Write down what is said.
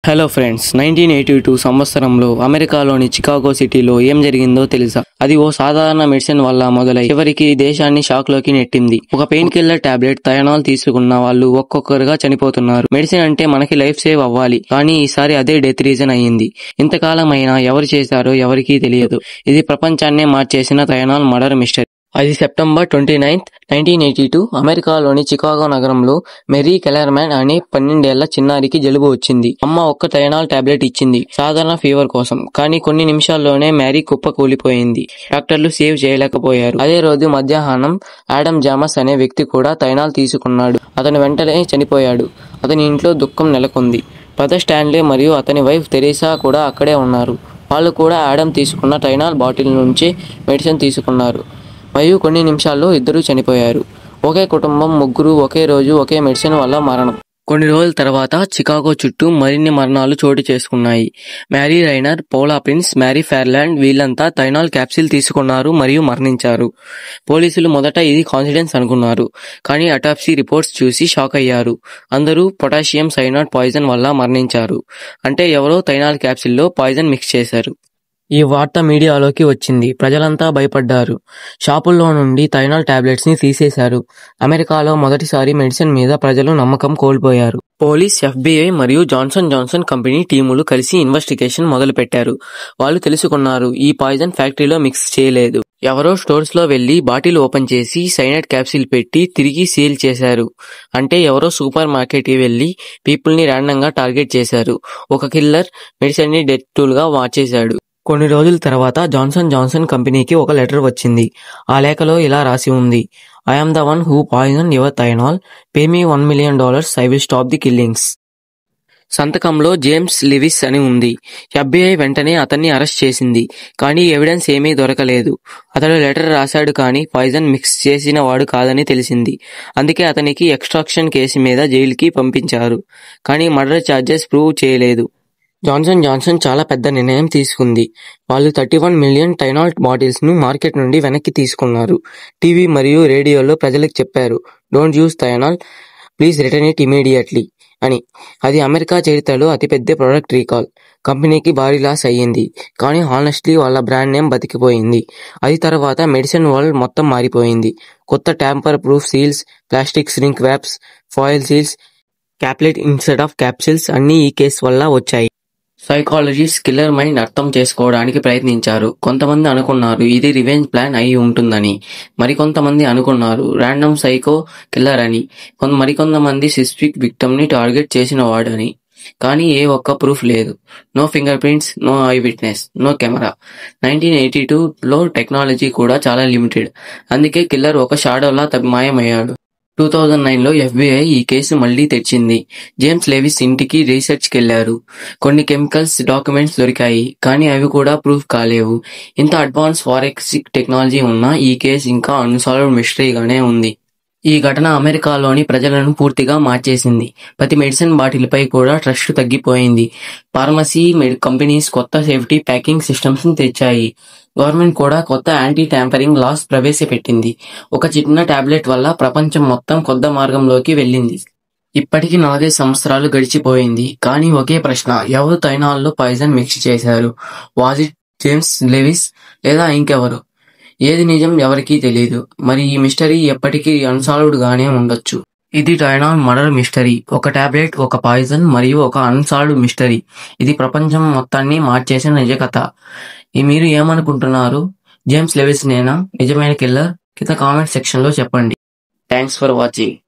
Hello friends, 1982 సంవత్సరంలో అమెరికాలోని Chicago సిటీలో ఏం జరిగిందో తెలుసా? అది ఓ సాధారణ మెడిసిన్ వల్ల మొదలై చివరికి దేశాన్ని షాక్ లోకి నెట్టింది. ఒక పెయిన్ కిల్లర్ టాబ్లెట్ థయనాల్ తీసుకున్న వాళ్ళు ఒక్కొక్కరుగా చనిపోతున్నారు. మెడిసిన్ అంటే మనకి లైఫ్ సేవ్ అవ్వాలి, కానీ ఈసారి అదే డెత్ రీజన్ అయ్యింది. ఇంతకాలం అయినా ఎవరు చేశారో ఎవరికీ తెలియదు. ఇది ప్రపంచాన్నే మార్చేసిన థయనాల్ మర్డర్ మిస్టరీ. అది సెప్టెంబర్ 29, 1982 అమెరికాలోని చికాగో నగరంలో మెరీ కెలర్మ్యాన్ అనే 12 ఏళ్ల చిన్నారికి జలుబు వచ్చింది. అమ్మ ఒక్క థయనాల్ టాబ్లెట్ ఇచ్చింది సాధారణ ఫీవర్ కోసం. కానీ కొన్ని నిమిషాల్లోనే మ్యారీ కుప్ప కూలిపోయింది. డాక్టర్లు సేవ్ చేయలేకపోయారు. అదే రోజు మధ్యాహ్నం ఆడమ్ జామస్ అనే వ్యక్తి కూడా థయనాల్ తీసుకున్నాడు. అతను వెంటనే చనిపోయాడు. అతని ఇంట్లో దుఃఖం నెలకొంది. బ్రదర్ స్టాన్లీ మరియు అతని వైఫ్ తెరీసా కూడా అక్కడే ఉన్నారు. వాళ్ళు కూడా ఆడమ్ తీసుకున్న థయనాల్ బాటిల్ నుంచి మెడిసిన్ తీసుకున్నారు మరియు కొన్ని నిమిషాల్లో ఇద్దరూ చనిపోయారు. ఒకే కుటుంబం, ముగ్గురు ఒకే రోజు ఒకే మెడిసిన్ వల్ల మరణం. కొన్ని రోజుల తర్వాత చికాగో చుట్టూ మరిన్ని మరణాలు చోటు చేసుకున్నాయి. మ్యారీ రైనర్, పౌలా ప్రిన్స్, మ్యారీ ఫెర్లాండ్ వీళ్ళంతా థయనాల్ క్యాప్సిల్ తీసుకున్నారు మరియు మరణించారు. పోలీసులు మొదట ఇది కాన్సిడెన్స్ అనుకున్నారు, కానీ అటాప్సీ రిపోర్ట్స్ చూసి షాక్ అయ్యారు. అందరూ పొటాషియం సైనైడ్ పాయిజన్ వల్ల మరణించారు. అంటే ఎవరో థయనాల్ క్యాప్సిల్లో పాయిజన్ మిక్స్ చేశారు. ఈ వార్త మీడియాలోకి వచ్చింది. ప్రజలంతా భయపడ్డారు. షాపుల్లో నుండి థయనాల్ టాబ్లెట్స్ ని తీసేశారు. అమెరికాలో మొదటిసారి మెడిసిన్ మీద ప్రజలు నమ్మకం కోల్పోయారు. పోలీస్, FBI మరియు జాన్సన్ జాన్సన్ కంపెనీ టీములు కలిసి ఇన్వెస్టిగేషన్ మొదలుపెట్టారు. వాళ్ళు తెలుసుకున్నారు, ఈ పాయిజన్ ఫ్యాక్టరీలో మిక్స్ చేయలేదు. ఎవరో స్టోర్స్ లో వెళ్లి బాటిల్ ఓపెన్ చేసి సైనైడ్ క్యాప్సిల్ పెట్టి తిరిగి సీల్ చేశారు. అంటే ఎవరో సూపర్ మార్కెట్ కి వెళ్లి పీపుల్ ని ర్యాండమ్ గా టార్గెట్ చేశారు. ఒక కిల్లర్ మెడిసిన్ ని డెత్ టూల్ గా మార్చేశాడు. కొన్ని రోజుల తర్వాత జాన్సన్ జాన్సన్ కంపెనీకి ఒక లెటర్ వచ్చింది. ఆ లేఖలో ఇలా రాసి ఉంది: I am the one who poison your Tylenol. Pay me $1 million. I will stop the killings. సంతకంలో జేమ్స్ లెవిస్ అని ఉంది. FBI వెంటనే అతన్ని అరెస్ట్ చేసింది. కానీ ఎవిడెన్స్ ఏమీ దొరకలేదు. అతడు లెటర్ రాశాడు కానీ పాయిజన్ మిక్స్ చేసిన వాడు కాదని తెలిసింది. అందుకే అతనికి ఎక్స్ట్రాక్షన్ కేసు మీద జైలుకి పంపించారు. కానీ మర్డర్ ఛార్జెస్ ప్రూవ్ చేయలేదు. జాన్సన్ జాన్సన్ చాలా పెద్ద నిర్ణయం తీసుకుంది. వాళ్ళు 31 మిలియన్ థయనాల్ బాటిల్స్ ను మార్కెట్ నుండి వెనక్కి తీసుకున్నారు. టీవీ మరియు రేడియోలో ప్రజలకు చెప్పారు, don't use Tylenol, please return it immediately అని. అది అమెరికా చరిత్రలో అతిపెద్ద ప్రొడక్ట్ రీకాల్. కంపెనీకి భారీ లాస్ అయ్యింది, కానీ హానెస్ట్లీ వాళ్ళ బ్రాండ్ నేమ్ బతికిపోయింది. అది తర్వాత మెడిసిన్ వరల్డ్ మొత్తం మారిపోయింది. కొత్త tamper proof seals, plastic shrink wraps, foil seals, caplet instead of capsules అన్నీ ఈ కేసు వల్ల వచ్చాయి. సైకాలజిస్ట్ కిల్లర్ మైండ్ అర్థం చేసుకోవడానికి ప్రయత్నించారు. కొంతమంది అనుకున్నారు ఇది రివెంజ్ ప్లాన్ అయి ఉంటుందని. మరికొంతమంది అనుకున్నారు ర్యాండమ్ సైకో కిల్లర్ అని. మరికొంతమంది స్పెసిఫిక్ విక్టిమ్ ని టార్గెట్ చేసిన వాడని. కానీ ఏ ఒక్క ప్రూఫ్ లేదు. No fingerprints, no eyewitness, no camera. 1982లో టెక్నాలజీ కూడా చాలా లిమిటెడ్. అందుకే కిల్లర్ ఒక షాడోలా మాయమయ్యాడు. 2009లో FBI ఈ కేసు మళ్లీ తెచ్చింది. జేమ్స్ లెవిస్ ఇంటికి రీసెర్చ్ కెళ్లారు. కొన్ని కెమికల్స్ డాక్యుమెంట్స్ దొరికాయి, కానీ అవి కూడా ప్రూఫ్ కాలేవు. ఇంత అడ్వాన్స్ ఫారెన్సిక్ టెక్నాలజీ ఉన్నా ఈ కేసు ఇంకా అన్సాల్వ్డ్ మిస్టరీగానే ఉంది. ఈ ఘటన అమెరికాలోని ప్రజలను పూర్తిగా మార్చేసింది. ప్రతి మెడిసిన్ బాటిల్ పై కూడా ట్రస్ట్ తగ్గిపోయింది. ఫార్మసీ కంపెనీస్ కొత్త సేఫ్టీ ప్యాకింగ్ సిస్టమ్స్ ని తెచ్చాయి. గవర్నమెంట్ కూడా కొత్త యాంటీ ట్యాంపరింగ్ లాస్ ప్రవేశపెట్టింది. ఒక చిన్న టాబ్లెట్ వల్ల ప్రపంచం మొత్తం కొత్త మార్గంలోకి వెళ్ళింది. ఇప్పటికి 45 సంవత్సరాలు గడిచిపోయింది. కానీ ఒకే ప్రశ్న, ఎవరు థయనాల్లో పాయిజన్ మిక్స్ చేశారు? వాజ్ ఇట్ జేమ్స్ లెవిస్ లేదా ఇంకెవరు? ఏది నిజం ఎవరికీ తెలియదు. మరి ఈ మిస్టరీ ఎప్పటికీ అన్సాల్వ్డ్ గానే ఉండొచ్చు. ఇది థయనాల్ మర్డర్ మిస్టరీ. ఒక టాబ్లెట్, ఒక పాయిజన్ మరియు ఒక అన్సాల్వ్డ్ మిస్టరీ. ఇది ప్రపంచం మొత్తాన్ని మార్చేసిన నిజ కథ. మీరు ఏమనుకుంటున్నారు? జేమ్స్ లెవిస్ నేనా నిజమైన కిల్లర్? కింద కామెంట్ సెక్షన్ లో చెప్పండి. Thanks for watching.